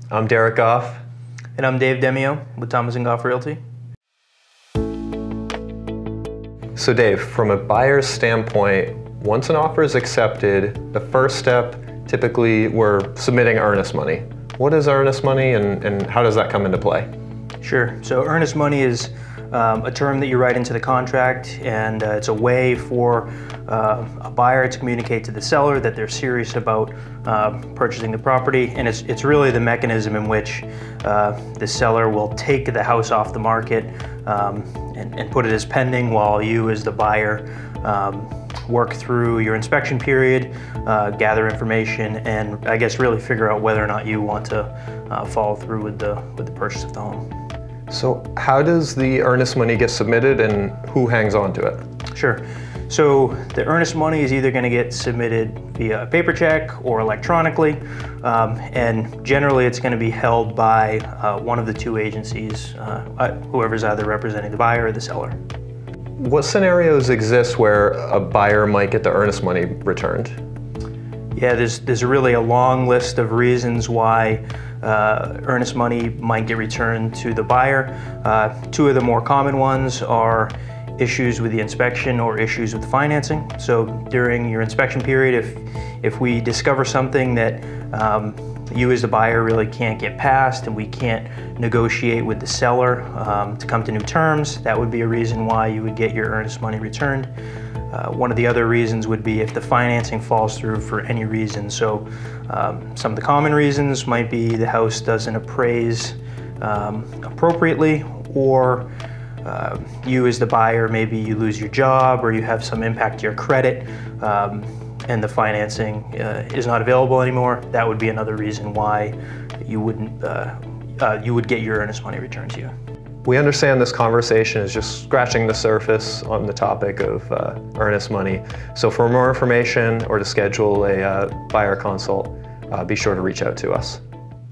I'm Derek Goff. And I'm Dave Demio with Thomas & Goff Realty. So Dave, from a buyer's standpoint, once an offer is accepted, the first step, typically we're submitting earnest money. What is earnest money and how does that come into play? Sure, so earnest money is a term that you write into the contract, and it's a way for a buyer to communicate to the seller that they're serious about purchasing the property, and it's really the mechanism in which the seller will take the house off the market and put it as pending while you as the buyer work through your inspection period, gather information, and I guess really figure out whether or not you want to follow through with the purchase of the home. So how does the earnest money get submitted and who hangs on to it? Sure. So the earnest money is either going to get submitted via a paper check or electronically, and generally it's going to be held by one of the two agencies, whoever's either representing the buyer or the seller. What scenarios exist where a buyer might get the earnest money returned? Yeah, there's really a long list of reasons why earnest money might get returned to the buyer. Two of the more common ones are issues with the inspection or issues with financing. So during your inspection period, if we discover something that you as the buyer really can't get past and we can't negotiate with the seller to come to new terms, that would be a reason why you would get your earnest money returned. One of the other reasons would be if the financing falls through for any reason. So some of the common reasons might be the house doesn't appraise appropriately, or you as the buyer, maybe you lose your job or you have some impact to your credit and the financing is not available anymore. That would be another reason why you would get your earnest money returned to you. We understand this conversation is just scratching the surface on the topic of earnest money. So for more information or to schedule a buyer consult, be sure to reach out to us.